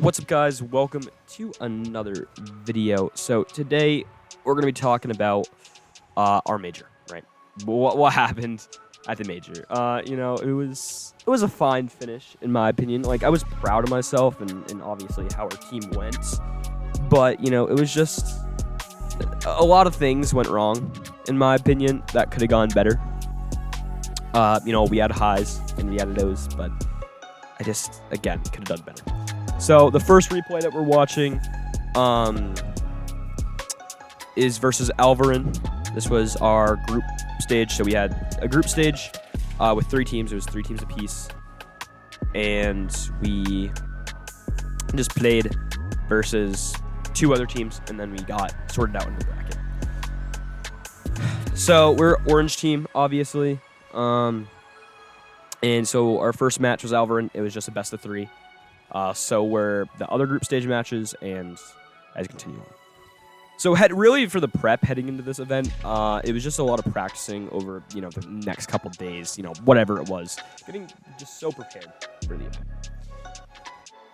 What's up, guys? Welcome to another video. So today we're going to be talking about our major, right? What happened at the major? It was a fine finish in my opinion. Like, I was proud of myself and obviously how our team went, but it was just a lot of things went wrong in my opinion that could have gone better. We had highs and we had lows, but I just again could have done better. So the first replay that we're watching is versus Alvarin. This was our group stage. So we had a group stage with 3 teams. It was 3 teams apiece. And we just played versus 2 other teams, and then we got sorted out in the bracket. So we're orange team, obviously. And so our first match was Alvarin. It was just a best of 3. So were the other group stage matches, and as continue on. So really for the prep heading into this event, it was just a lot of practicing over, the next couple days, whatever it was. Getting just so prepared for the event.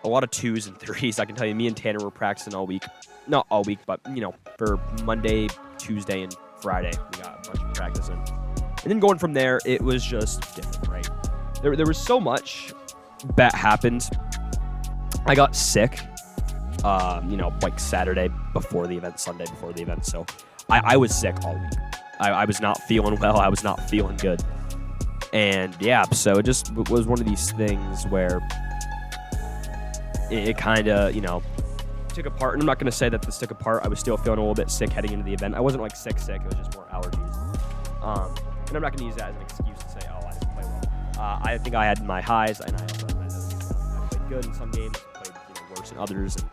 A lot of 2s and 3s, I can tell you. Me and Tanner were practicing all week. Not all week, but, for Monday, Tuesday, and Friday, we got a bunch of practice in. And then going from there, it was just different, right? There was so much that happened. I got sick, like Saturday before the event, Sunday before the event. So I was sick all week. I was not feeling well. I was not feeling good. And yeah, so it just was one of these things where it kind of, took apart. And I'm not going to say that this took apart. I was still feeling a little bit sick heading into the event. I wasn't like sick. It was just more allergies. And I'm not going to use that as an excuse to say, oh, I didn't play well. I think I had my highs, and I also had my lows. I played good in some games, played worse in others, and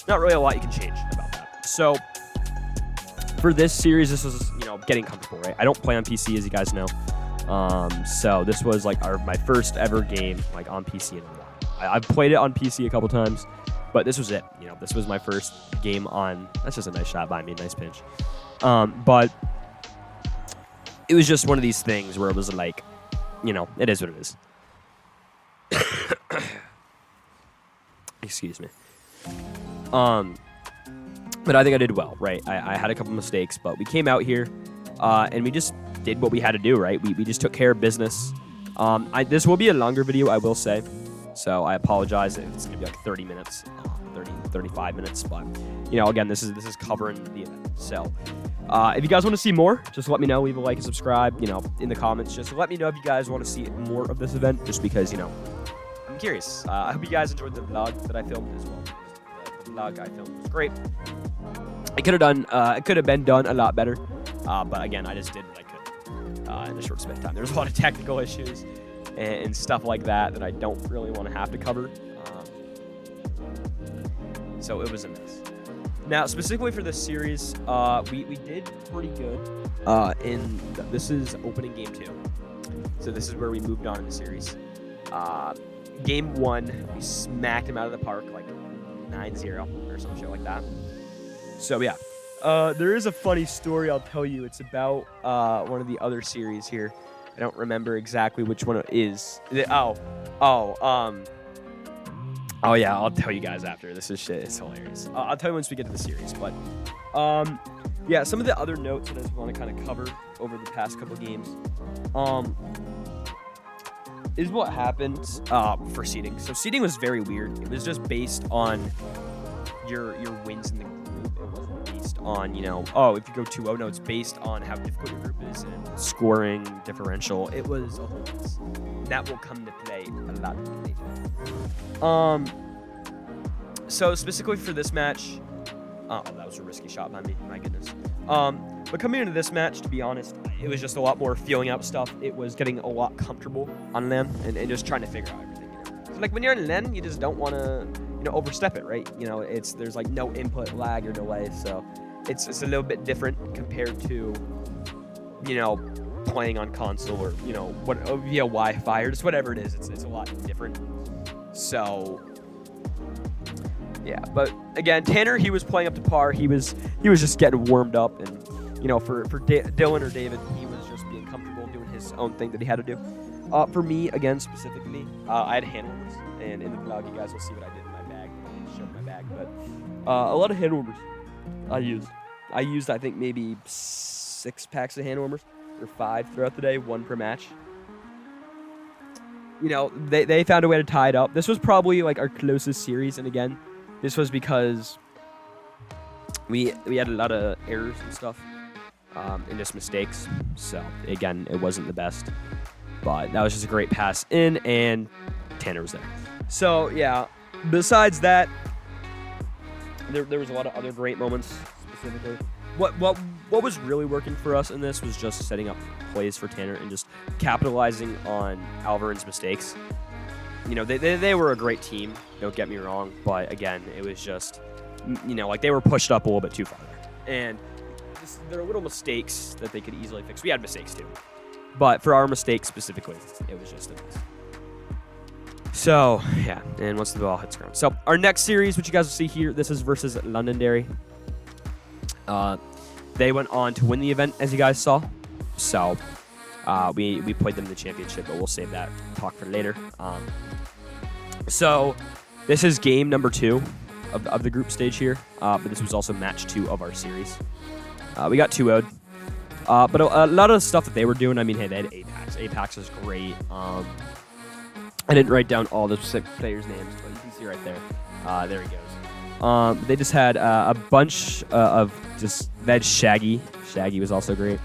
not really a lot you can change about that. So for this series, this was getting comfortable, right? I don't play on PC, as you guys know. So this was like my first ever game like on PC in a while. I've played it on PC a couple times, but this was it. This was my first game on. That's just a nice shot by me, nice pinch. But it was just one of these things where it was like, it is what it is. Excuse me. But I think I did well, right? I had a couple mistakes, but we came out here, and we just did what we had to do, right? We just took care of business. This will be a longer video, I will say. So I apologize if it's going to be like 30 minutes, 35 minutes. But, again, this is covering the event. So if you guys want to see more, just let me know. Leave a like and subscribe, in the comments. Just let me know if you guys want to see more of this event, just because, I'm curious. I hope you guys enjoyed the vlog that I filmed as well. The vlog I filmed was great. It could have been done a lot better. But again, I just did what I could in a short span of time. There's a lot of technical issues and stuff like that I don't really want to have to cover. So it was a mess. Now, specifically for this series, we did pretty good. This is opening game 2. So this is where we moved on in the series. Game 1, we smacked him out of the park like 9-0 or some shit like that. So yeah, there is a funny story I'll tell you. It's about one of the other series here. I don't remember exactly which one it is. Oh yeah, I'll tell you guys after. This is shit. It's hilarious. I'll tell you once we get to the series. But yeah, some of the other notes that I just want to kind of cover over the past couple games is what happened for seeding. So seeding was very weird. It was just based on your wins in the group. It wasn't based on, if you go 2-0. No, it's based on how difficult your group is and scoring differential. It was a whole mess. That will come to play a lot later. So specifically for this match, that was a risky shot by me. My goodness. But coming into this match, to be honest, it was just a lot more feeling out stuff. It was getting a lot comfortable on LAN and just trying to figure out everything. So like when you're in LAN, you just don't want to, overstep it, right? There's like no input lag or delay, so it's a little bit different compared to, playing on console or via Wi-Fi or just whatever it is. It's a lot different. So yeah, but again, Tanner, he was playing up to par. He was just getting warmed up, and for Dylan or David, he was just being comfortable doing his own thing that he had to do. For me, again specifically, I had hand warmers, and in the vlog, you guys will see what I did in my bag. Show bag, but a lot of hand warmers I used. I think maybe 6 packs of hand warmers or 5 throughout the day, 1 per match. You know, they found a way to tie it up. This was probably like our closest series, and again, this was because we had a lot of errors and stuff, and just mistakes. So again, it wasn't the best, but that was just a great pass in, and Tanner was there. So yeah, besides that, there was a lot of other great moments specifically. What was really working for us in this was just setting up plays for Tanner and just capitalizing on Alvaren's mistakes. You know, they were a great team, don't get me wrong, but again, it was just, you know, like they were pushed up a little bit too far. And there are little mistakes that they could easily fix. We had mistakes too, but for our mistakes specifically, it was just a mess. So, yeah, and once the ball hits ground. So, our next series, which you guys will see here, this is versus Londonderry. They went on to win the event, as you guys saw. So, we played them in the championship, but we'll save that talk for later. So, this is game number 2 of the group stage here, but this was also match 2 of our series. We got 2-0'd. But a lot of the stuff that they were doing, I mean, hey, they had Apex. Apex was great. I didn't write down all the players' names, but you can see right there. There he goes. They just had a bunch of just... They had Shaggy. Shaggy was also great.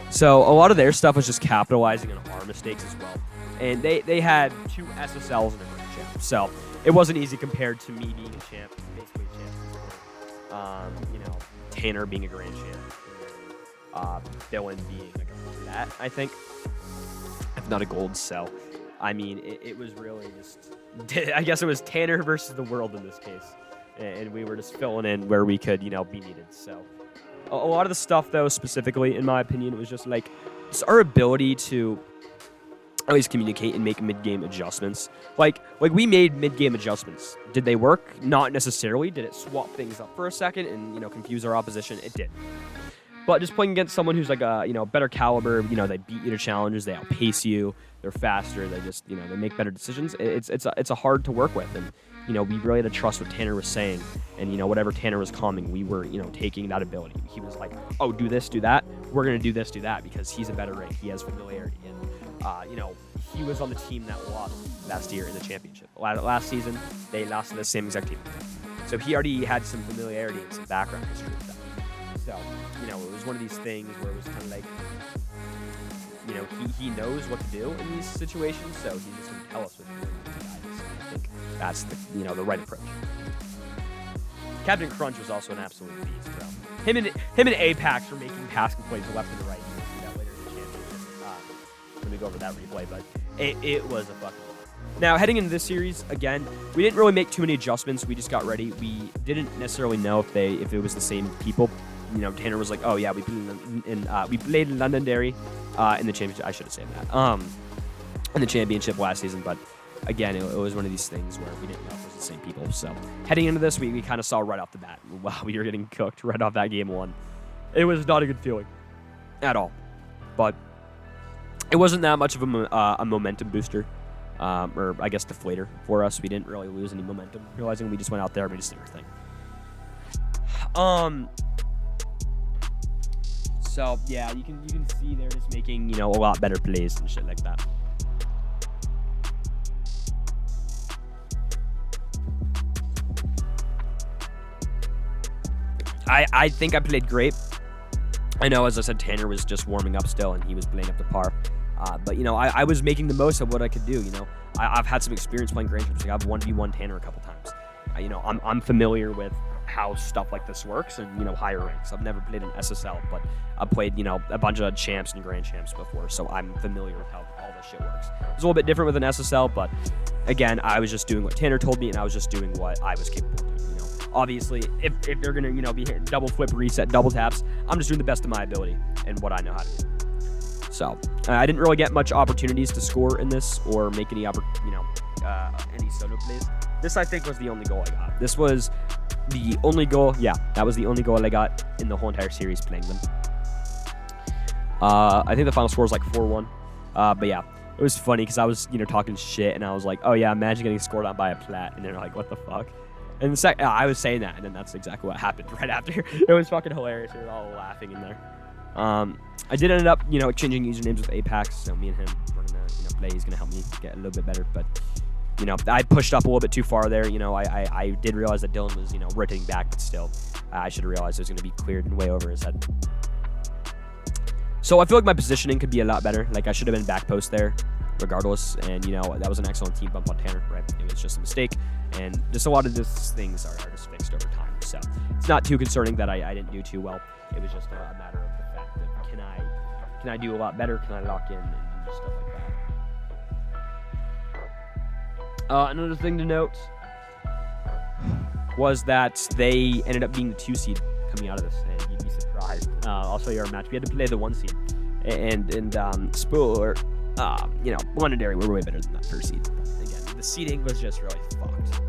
So a lot of their stuff was just capitalizing on our mistakes as well. And they had 2 SSLs and a grand champ. So it wasn't easy compared to me being a champ, basically a champ. You know, Tanner being a grand champ. Dylan being like a flat, I think. If not a gold cell. I mean, it was really just... I guess it was Tanner versus the world in this case. And we were just filling in where we could, you know, be needed. So a lot of the stuff, though, specifically, in my opinion, it was just like just our ability to always communicate and make mid-game adjustments. Like we made mid-game adjustments. Did they work? Not necessarily. Did it swap things up for a second and, you know, confuse our opposition? It did. But just playing against someone who's like a, you know, better caliber, you know, they beat you to challenges, they outpace you, they're faster, they just, you know, they make better decisions. It's a hard to work with, and you know, we really had to trust what Tanner was saying, and you know, whatever Tanner was calming, we were, you know, taking that ability. He was like, oh, do this, do that. We're gonna do this, do that, because he's a better rank. He has familiarity, and you know, he was on the team that lost last year in the championship. Last season, they lost to the same exact team. So he already had some familiarity and some background history with that. So, you know, it was one of these things where it was kind of like, you know, he knows what to do in these situations, so he's just going to tell us what to do. I think that's the, you know, the right approach. Captain Crunch was also an absolute beast, bro. Him and Apex were making passing plays left and right. You will see that later in the championship. Let me go over that replay, but it was a fucking... Now, heading into this series, again, we didn't really make too many adjustments. We just got ready. We didn't necessarily know if it was the same people. You know, Tanner was like, "Oh yeah, we played in Londonderry in the championship." I should have said that. In the championship last season, but again, it was one of these things where we didn't know if it was the same people. So heading into this, we kind of saw right off the bat, wow, we were getting cooked right off that game 1. It was not a good feeling at all, but it wasn't that much of a momentum booster. Or I guess deflator for us. We didn't really lose any momentum, realizing we just went out there and we just did our thing. So yeah, you can see they're just making, you know, a lot better plays and shit like that. I think I played great. I know, as I said, Tanner was just warming up still, and he was playing up to par. But, you know, I was making the most of what I could do, you know. I've had some experience playing Grand Champs. Like, I've 1v1 Tanner a couple times. You know, I'm familiar with how stuff like this works and, you know, higher ranks. I've never played an SSL, but I've played, you know, a bunch of champs and Grand Champs before, so I'm familiar with how all this shit works. It's a little bit different with an SSL, but, again, I was just doing what Tanner told me, and I was just doing what I was capable of doing, you know. Obviously, if they're going to, you know, be hitting double flip, reset, double taps, I'm just doing the best of my ability and what I know how to do. So, I didn't really get much opportunities to score in this or make any, any solo plays. This, I think, was the only goal I got. This was the only goal. Yeah, that was the only goal I got in the whole entire series playing them. I think the final score was like 4-1. But yeah, it was funny because I was, you know, talking shit, and I was like, oh yeah, imagine getting scored on by a plat, and they're like, what the fuck? And I was saying that, and then that's exactly what happened right after. It was fucking hilarious. We were all laughing in there. I did end up, exchanging usernames with Apex. So me and him, we're gonna, play. He's gonna help me get a little bit better. But, I pushed up a little bit too far there. I did realize that Dylan was, rotating back, but still, I should have realized it was gonna be cleared and way over his head. So I feel like my positioning could be a lot better. Like I should have been back post there, regardless. And that was an excellent team bump on Tanner. Right? It was just a mistake, and just a lot of these things are just fixed over time. So it's not too concerning that I didn't do too well. It was just a matter of the fact that can I do a lot better? Can I lock in and just stuff like that? Another thing to note was that they ended up being the 2 seed coming out of this, and you'd be surprised. I'll show you our match. We had to play the 1 seed, and spoiler, Londonderry were way better than that 1st seed. Again, the seeding was just really fucked.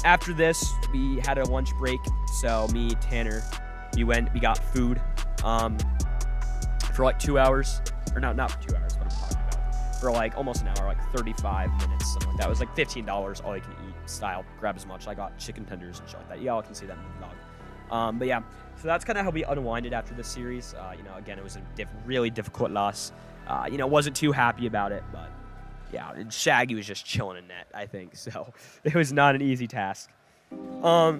After this, we had a lunch break, so me, Tanner, we got food for like 2 hours, or not for 2 hours, but I'm talking about for like almost an hour, like 35 minutes, something like that. It was like $15 all you can eat style. Grab as much. I got chicken tenders and shit like that. Y'all can see that in the vlog. But yeah, so that's kind of how we unwinded after this series. Again, it was a really difficult loss. Wasn't too happy about it, but yeah, and Shaggy was just chilling in net, I think. So it was not an easy task. But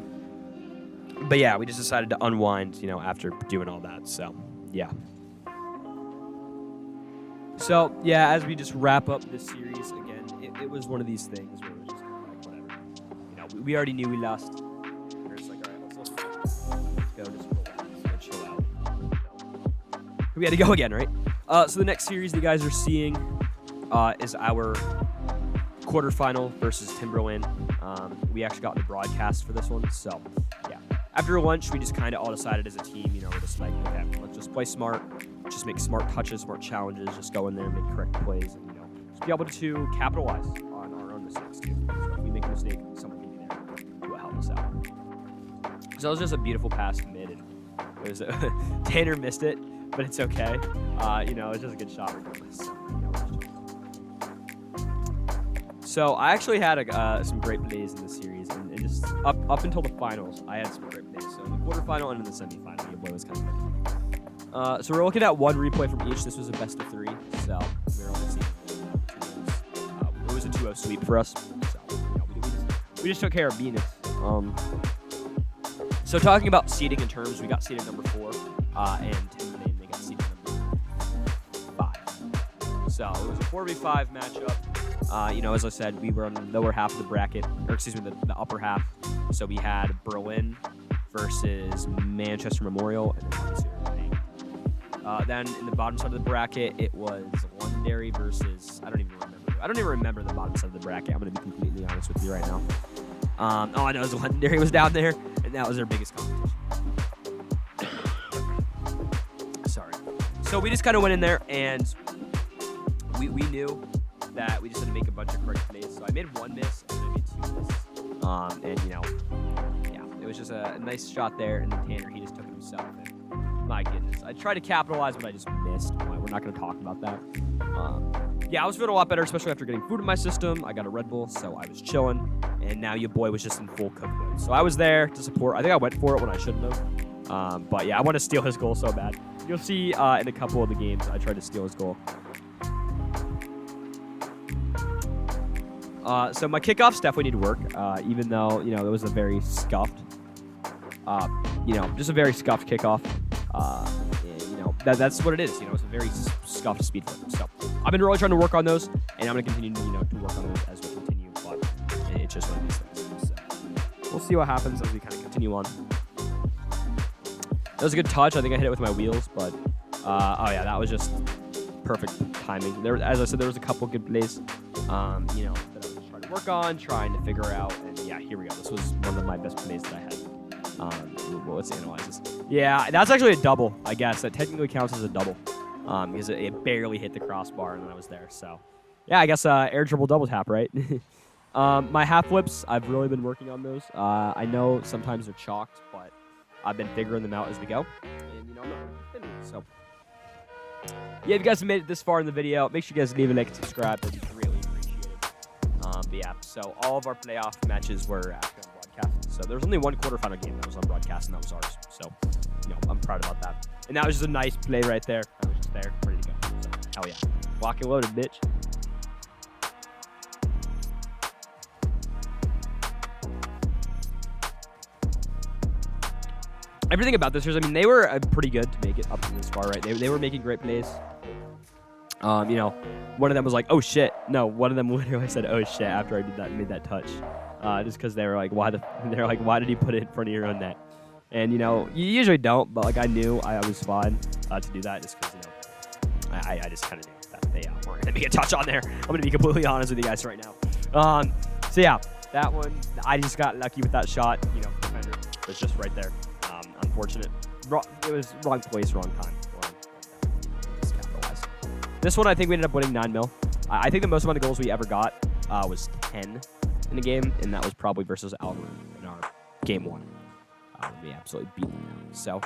yeah, we just decided to unwind, after doing all that. So yeah. So yeah, as we just wrap up this series again, it was one of these things where it was just kind of like whatever. We already knew we lost. We're just like, all right, let's go, just relax and chill out. We had to go again, right? So the next series you guys are seeing is our quarterfinal versus Timberland. We actually got the broadcast for this one, so yeah. After lunch, we just kind of all decided as a team, we're just like, okay, let's just play smart, just make smart touches, smart challenges, just go in there and make correct plays, and just be able to capitalize on our own mistakes too. So if we make a mistake, someone can be there to help us out. So it was just a beautiful pass to mid, and it was Tanner missed it, but it's okay. It was just a good shot regardless. So I actually had some great plays in the series, and just up until the finals, I had some great plays. So in the quarterfinal and in the semifinal, your boy was kind of good. So we're looking at one replay from each. This was a best of 3, so we were only seeing it was a 2-0 sweep for us. So we just took care of being it. So talking about seeding in terms, we got seeded number 4, and Timberland, they got seeded number 5. So it was a 4v5 matchup. As I said, we were on the lower half of the bracket, or excuse me, the upper half. So we had Berlin versus Manchester Memorial, and then in the bottom side of the bracket, it was Londonderry versus I don't even remember the bottom side of the bracket. I'm gonna be completely honest with you right now. All I know is Londonderry was down there, and that was their biggest competition. Sorry. So we just kind of went in there, and we knew that we just had to make a bunch of correct plays. So I made 1 miss, and I made 2 misses. It was just a nice shot there, and then Tanner, he just took it himself. And my goodness, I tried to capitalize, but I just missed. We're not going to talk about that. I was feeling a lot better, especially after getting food in my system. I got a Red Bull, so I was chilling, and now your boy was just in full cook mode. So I was there to support. I think I went for it when I shouldn't have. But yeah, I want to steal his goal so bad. You'll see in a couple of the games, I tried to steal his goal. So my kickoffs definitely need work, even though, it was a very scuffed, just a very scuffed kickoff. That's what it is. It's a very scuffed speed flip. So I've been really trying to work on those, and I'm going to continue, to work on those as we continue, but it's just one of these things. So we'll see what happens as we kind of continue on. That was a good touch. I think I hit it with my wheels, but, that was just perfect timing. As I said, there was a couple good plays, that I was just trying to work on, trying to figure out, and yeah, here we go. This was one of my best plays that I had. Let's analyze this. Yeah, that's actually a double, I guess. That technically counts as a double, because it barely hit the crossbar, and then I was there. So, yeah, I guess air triple double tap, right? My half flips, I've really been working on those. I know sometimes they're chalked, but I've been figuring them out as we go. And, I'm not really so. Yeah, if you guys have made it this far in the video, make sure you guys leave a like and subscribe. That'd be really appreciated. But yeah, so all of our playoff matches were after So there's only one quarterfinal game that was on broadcast, and that was ours. So, I'm proud about that. And that was just a nice play right there. I was just there, ready to go. So, hell yeah. Lock and loaded, bitch. Everything about this series, they were pretty good to make it up to this far, right? They were making great plays. One of them was like, oh shit. No, one of them literally said, oh shit, after I made that touch. Just because they were like, why did he put it in front of your own net? And, you usually don't, but, I knew I was fine to do that just because, I just kind of knew that they weren't going to make a touch on there. I'm going to be completely honest with you guys right now. So, yeah, that one, I just got lucky with that shot. Defender was just right there. Unfortunate. It was wrong place, wrong time. This one, I think we ended up winning 9 mil. I think the most amount of goals we ever got was 10 in a game, and that was probably versus Alvaro in our game 1. We absolutely beat them. So,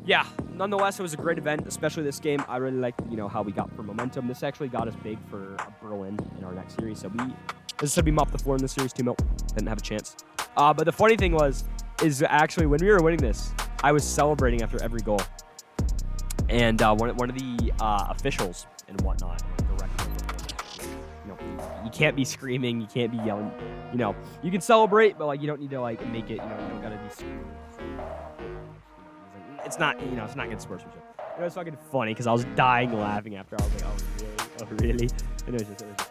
yeah, nonetheless, it was a great event, especially this game. I really liked, how we got for momentum. This actually got us big for Berlin in our next series. So as I said, we mopped the floor in this series, 2 mil. Didn't have a chance. But the funny thing is actually when we were winning this, I was celebrating after every goal. And one of the officials and whatnot, you can't be screaming, you can't be yelling. You can celebrate, but you don't need to make it. You don't gotta be screaming. It's not it's not good sportsmanship. It was fucking funny because I was dying laughing after. I was like, oh really? And it was just hilarious.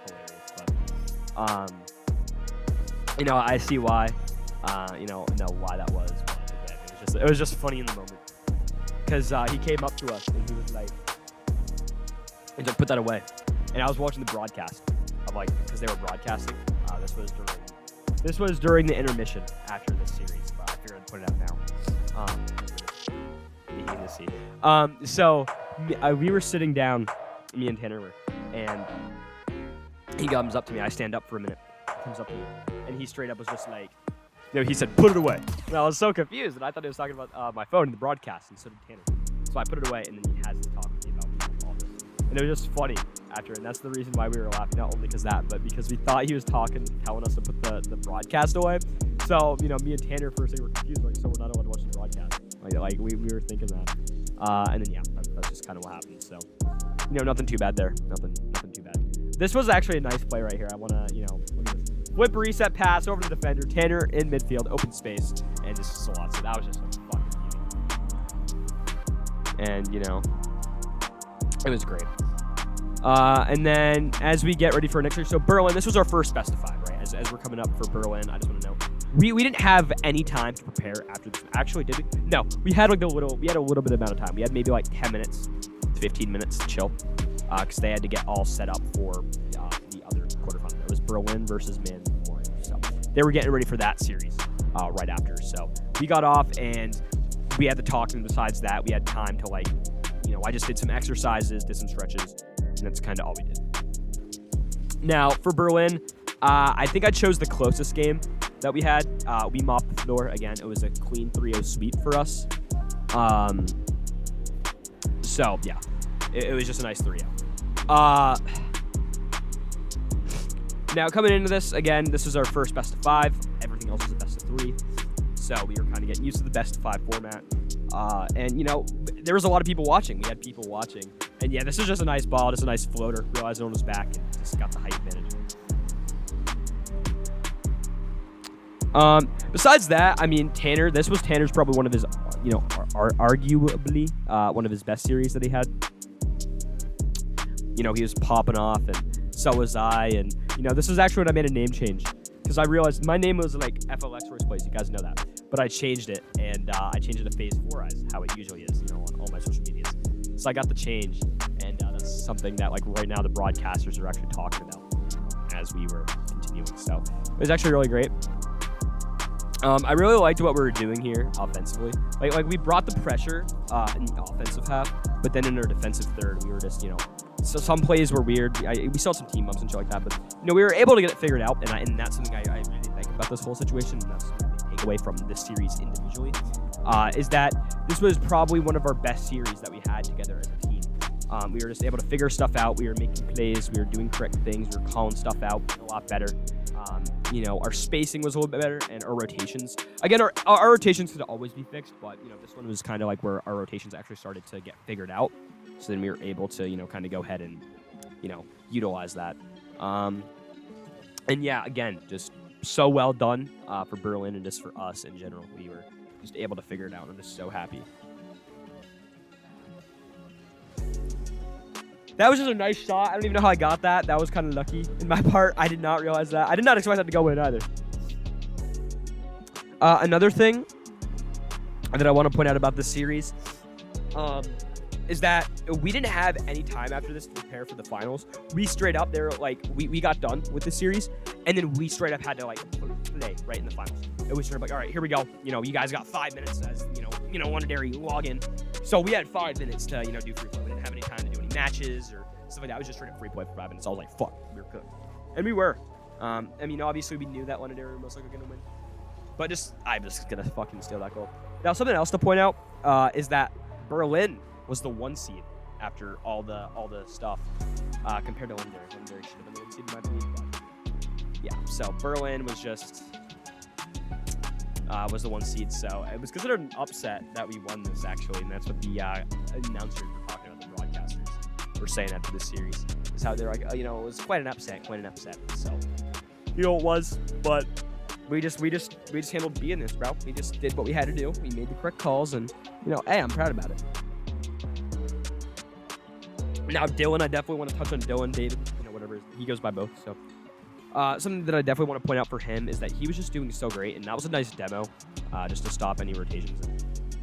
But I see why. Know why that was. It was just funny in the moment. Because he came up to us and he was like, and just put that away. And I was watching the broadcast of because they were broadcasting. This was during the intermission after this series, but I figured I'd put it out now. So we were sitting down, me and Tanner were, and he comes up to me. I stand up for a minute. He comes up to me, and he straight up was just like, he said, put it away. And I was so confused, and I thought he was talking about my phone in the broadcast, and so did Tanner. So I put it away, and then he has to talk to me about all this. And it was just funny after, and that's the reason why we were laughing, not only because that, but because we thought he was telling us to put the broadcast away. So, me and Tanner first were confused, so we're not allowed to watch the broadcast. We were thinking that. And then, yeah, that's just kind of what happened. So, nothing too bad there. Nothing too bad. This was actually a nice play right here. I want to, look at this. Flip reset pass over to the defender. Tanner in midfield, open space, and just slot. So that was just a fucking beauty. And, it was great. And then as we get ready for next year, so Berlin, this was our first best of 5, right? As we're coming up for Berlin, I just want to know. We didn't have any time to prepare after this. Actually, did we? No. We had a little bit amount of time. We had maybe 10 minutes to 15 minutes to chill. Because they had to get all set up for the other quarterfinal. It was Berlin versus Man. So they were getting ready for that series right after. So we got off and we had the talk, and besides that, we had time to I just did some exercises, did some stretches, and that's kind of all we did. Now for Berlin, I think I chose the closest game that we had. We mopped the floor again. It was a clean 3-0 sweep for us. So yeah, it was just a nice 3-0. Now coming into this, again, this was our first best of 5. Everything else was a best of 3. So we were kind of getting used to the best of 5 format. And there was a lot of people watching. We had people watching. And yeah, this is just a nice ball, just a nice floater. Realized no one was back and just got the height advantage. Besides that, Tanner, this was Tanner's probably one of his, arguably one of his best series that he had. He was popping off, and so was I. And, this is actually when I made a name change. Because I realized my name was FLX Royce Plays. You guys know that. But I changed it, and I changed it to FaZe 4 as how it usually is, on all my social medias. So I got the change, and that's something that, right now, the broadcasters are actually talking about as we were continuing. So it was actually really great. I really liked what we were doing here offensively. We brought the pressure in the offensive half, but then in our defensive third, we were just, so some plays were weird. We saw some team bumps and shit like that, but we were able to get it figured out, and that's something I really like about this whole situation, and that's something I take away from this series individually, is that this was probably one of our best series that we had together as a team. We were just able to figure stuff out. We were making plays. We were doing correct things. We were calling stuff out a lot better. our spacing was a little bit better, and our rotations. Again, our rotations could always be fixed, but this one was kind of like where our rotations actually started to get figured out. So then we were able to kind of go ahead and utilize that. And yeah, again, just so well done for Berlin and just for us in general. We were just able to figure it out. I'm just so happy. That was just a nice shot. I don't even know how I got that. That was kind of lucky in my part. I did not realize that. I did not expect that to go in either. Another thing that I want to point out about this series is that we didn't have any time after this to prepare for the finals. We straight up, we got done with the series, and then we straight up had to play right in the finals. It was straight up like, all right, here we go. You guys got 5 minutes as Londonderry login. So we had 5 minutes to do free play. We didn't have any time to do any matches or stuff like that. I was just straight up free play for 5 minutes. I was like, fuck, we were cooked, and we were. Obviously we knew that Londonderry were most likely gonna win, but I'm just gonna fucking steal that goal. Now, something else to point out is that Berlin was the 1 seed after all the stuff compared to Londonderry. Londonderry should have been the 1 seed in my opinion, but yeah. So Berlin was just was the 1 seed, so it was considered an upset that we won this actually, and that's what the announcers were talking about, the broadcasters were saying after this series. Is how they're like, it was quite an upset. So it was, but we just handled being this, bro. We just did what we had to do. We made the correct calls, and hey, I'm proud about it. Now, Dylan, I definitely want to touch on Dylan, David, whatever. He goes by both, so. Something that I definitely want to point out for him is that he was just doing so great, and that was a nice demo, just to stop any rotations.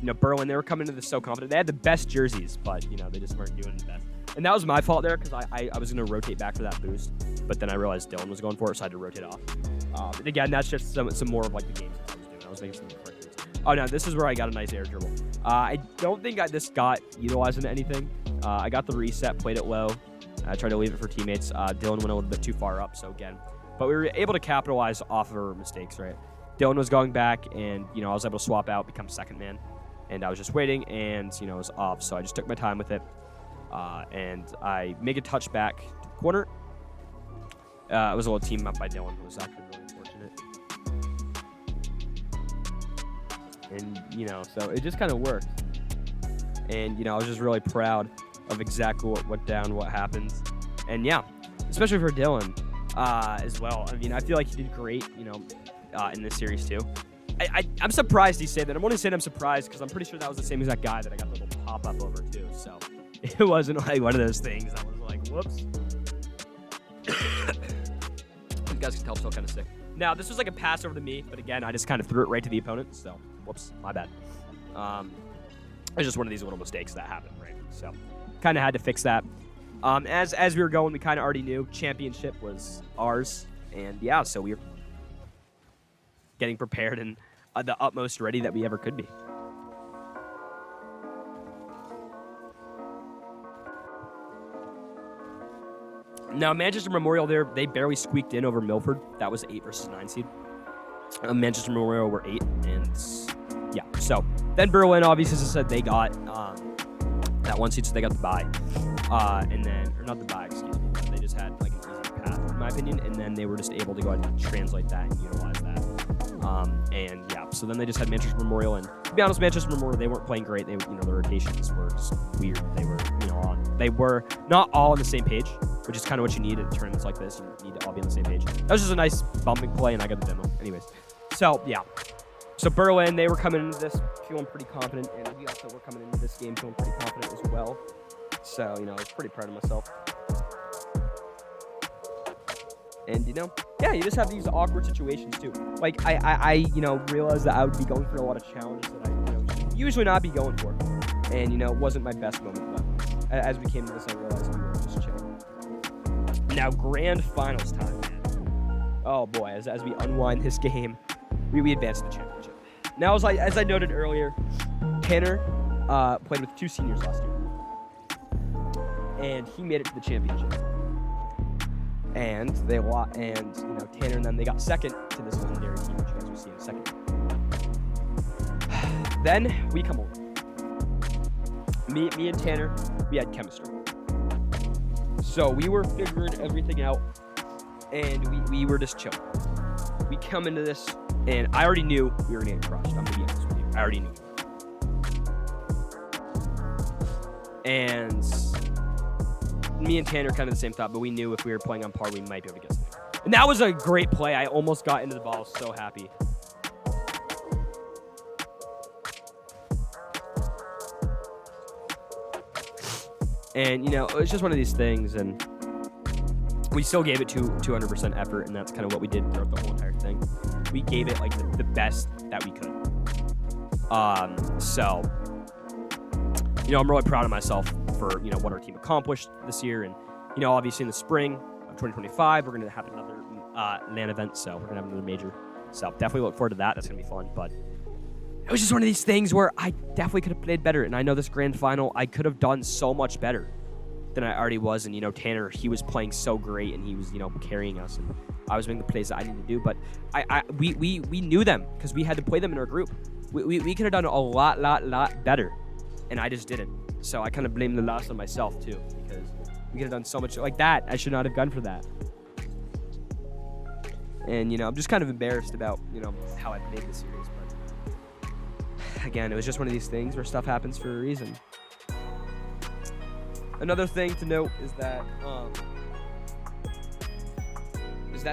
And, Berlin, they were coming into this so confident. They had the best jerseys, but, they just weren't doing the best. And that was my fault there, because I was going to rotate back for that boost, but then I realized Dylan was going for it, so I had to rotate off. And again, that's just some more of, the games I was doing. I was making some corrections. Oh, no, this is where I got a nice air dribble. I don't think this got utilized into anything. I got the reset, played it low. I tried to leave it for teammates. Dylan went a little bit too far up, so again. But we were able to capitalize off of our mistakes, right? Dylan was going back, and, I was able to swap out, become second man. And I was just waiting, and, it was off. So I just took my time with it. And I make a touch back to the corner. It was a little team up by Dylan. It was actually really unfortunate. And, so it just kind of worked. And, I was just really proud of exactly what went down, what happened. And, yeah, especially for Dylan as well. I feel like he did great, in this series, too. I'm surprised he said that. I'm only saying I'm surprised because I'm pretty sure that was the same exact guy that I got the little pop-up over, too. So it wasn't one of those things that was like, whoops. You guys can tell I'm still kind of sick. Now, this was a pass over to me, but again, I just kind of threw it right to the opponent. So, whoops, my bad. It was just one of these little mistakes that happened, right? So, kind of had to fix that. As we were going, we kind of already knew championship was ours. And yeah, so we were getting prepared and the utmost ready that we ever could be. Now, Manchester Memorial there, they barely squeaked in over Milford. That was 8 versus 9 seed. Manchester Memorial were 8, and yeah. So then Berlin, obviously, as I said, they got that 1 seed, so they got the bye. And then, or not the bye, excuse me. They just had an easy path, in my opinion, and then they were just able to go ahead and translate that and utilize that. And yeah, so then they just had Manchester Memorial, and to be honest, Manchester Memorial, they weren't playing great. They, the rotations were just weird. They were, they were not all on the same page, which is kind of what you need in tournaments like this. You need to all be on the same page. That was just a nice bumping play, and I got the demo. Anyways, so yeah. So Berlin, they were coming into this feeling pretty confident, and we also were coming into this game feeling pretty confident as well. So, I was pretty proud of myself. And, yeah, you just have these awkward situations, too. I realized that I would be going through a lot of challenges that I, should usually not be going for. And, it wasn't my best moment, but as we came to this, I realized we were just chilling. Now, grand finals time, man. Oh, boy, as we unwind this game, we advanced to the championship. Now, as I noted earlier, Tanner played with 2 seniors last year. And he made it to the championship. And they Tanner and them, they got second to this legendary team, which you guys will see in a second. Then we come over. Me and Tanner, we had chemistry. So we were figuring everything out, and we were just chilling. we come into this, and I already knew we were going to get crushed. I'm going to be honest with you. I already knew. And me and Tanner kind of the same thought, but we knew if we were playing on par, we might be able to get something. And that was a great play. I almost got into the ball. I was so happy. And, you know, it was just one of these things, and we still gave it 200% effort, and that's kind of what we did throughout the whole entire thing. We gave it, like, the best that we could. So, you know, I'm really proud of myself for, you know, what our team accomplished this year. And, you know, obviously in the spring of 2025, we're going to have another LAN event, so we're going to have another major. So definitely look forward to that. That's going to be fun. But it was just one of these things where I definitely could have played better. And I know this grand final, I could have done so much better than I already was. And, you know, Tanner, he was playing so great, and he was, you know, carrying us. And I was making the plays that I needed to do. But we knew them because we had to play them in our group. We could have done a lot better. And I just didn't. So I kind of blame the loss on myself, too, because we could have done so much like that. I should not have gone for that. And, you know, I'm just kind of embarrassed about, you know, how I played the series. But again, it was just one of these things where stuff happens for a reason. Another thing to note is that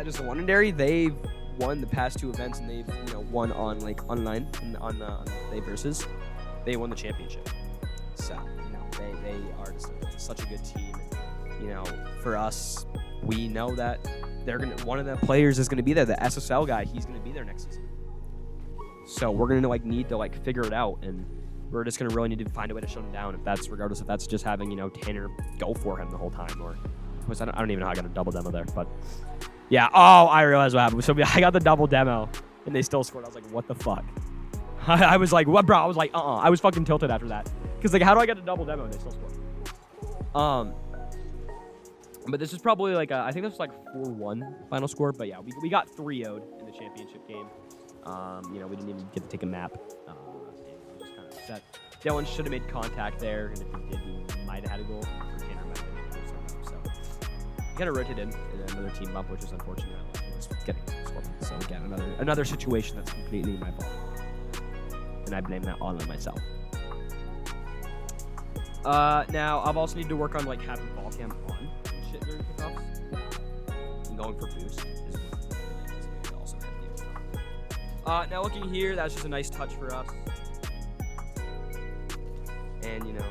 just Londonderry, they've won the past 2 events, and they've, you know, won on, like, online on the Play Versus. They won the championship. So, you know, they are just such a good team. And, you know, for us, we know that one of the players is gonna be there. The SSL guy, he's gonna be there next season. So we're gonna need to figure it out, and we're just gonna really need to find a way to shut him down. Regardless if that's just having, you know, Tanner go for him the whole time, or I don't even know how I got a double demo there, but yeah. Oh, I realized what happened. So I got the double demo, and they still scored. I was like, what the fuck? I was like, what, bro? I was like, I was fucking tilted after that. Because, like, how do I get a double demo and they still score? But this is probably, like, I think this was, like, 4-1 final score. But, yeah, we got 3-0'd in the championship game. You know, we didn't even get to take a map. Just kind of upset. Dylan should have made contact there. And if he did, he might have had a goal. Or Tanner might have made a goal. So, he kind of rotated in another team bump, which is unfortunate. He was getting scored. So, again, another situation that's completely my fault. And I blame that all on myself. Now, I've also need to work on, like, having ball cam on and shit during kickoffs. And going for boost is also now, looking here, that's just a nice touch for us. And, you know,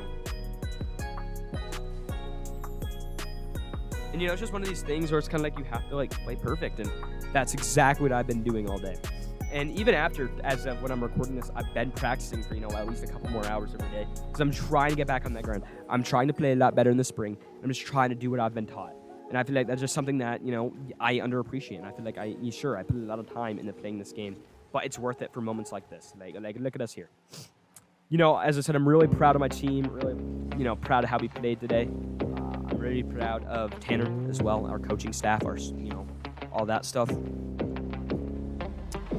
it's just one of these things where it's kind of like you have to, like, play perfect. And that's exactly what I've been doing all day. And even after, as of when I'm recording this, I've been practicing for, you know, at least a couple more hours every day. Because I'm trying to get back on that grind. I'm trying to play a lot better in the spring. I'm just trying to do what I've been taught. And I feel like that's just something that, you know, I underappreciate. And I feel like I put a lot of time into playing this game. But it's worth it for moments like this. Like look at us here. You know, as I said, I'm really proud of my team. Really, you know, proud of how we played today. I'm really proud of Tanner as well, our coaching staff, our, you know, all that stuff.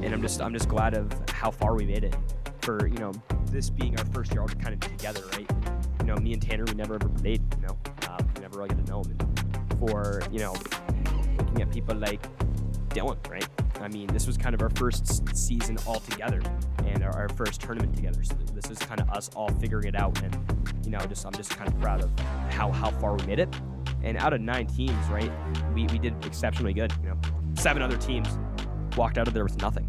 And I'm just glad of how far we made it. For, you know, this being our first year all kind of together, right? You know, me and Tanner, we never ever played, you know. We never really get to know him. And for, you know, looking at people like Dylan, right? I mean, this was kind of our first season all together and our first tournament together. So this is kind of us all figuring it out. And, you know, I'm just kind of proud of how far we made it. And out of 9 teams, right, we did exceptionally good. You know, 7 other teams walked out of there with nothing.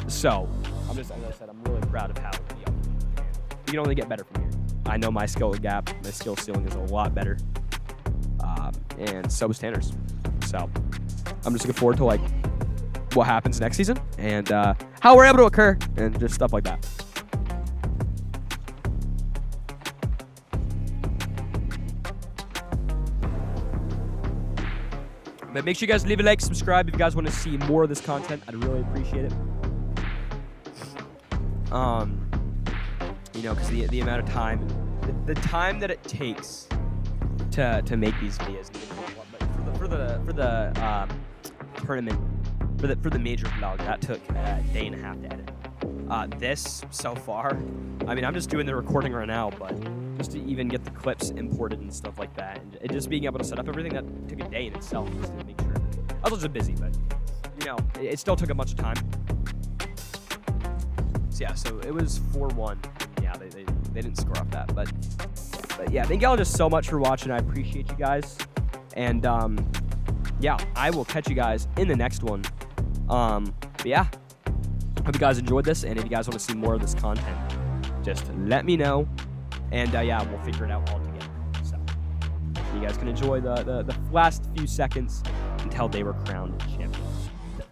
So, as I said, I'm really proud of how we are. We can only get better from here. I know my skill gap, my skill ceiling is a lot better. And so is Tanner's. So, I'm just looking forward to, like, what happens next season and how we're able to occur and just stuff like that. But make sure you guys leave a like, subscribe if you guys want to see more of this content. I'd really appreciate it. You know, because the amount of time, the time that it takes to make these videos. But for the tournament, for the major vlog, that took a day and a half to edit. This so far, I mean, I'm just doing the recording right now, but just to even get the clips imported and stuff like that, and just being able to set up everything, that took a day in itself just to make sure. I was just busy, but you know, it still took a bunch of time. So yeah, so it was 4-1. Yeah, they didn't score off that, but yeah, thank y'all just so much for watching. I appreciate you guys, and yeah, I will catch you guys in the next one. But yeah, hope you guys enjoyed this, and if you guys want to see more of this content, just let me know, and yeah, we'll figure it out all together. So you guys can enjoy the last few seconds until they were crowned champions. So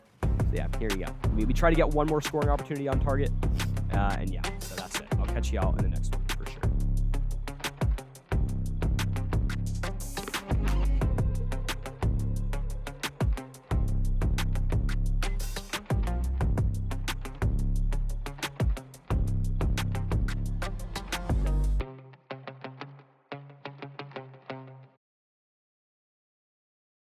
yeah, here you go. We try to get one more scoring opportunity on target, and yeah, so that's it. I'll catch y'all in the next one.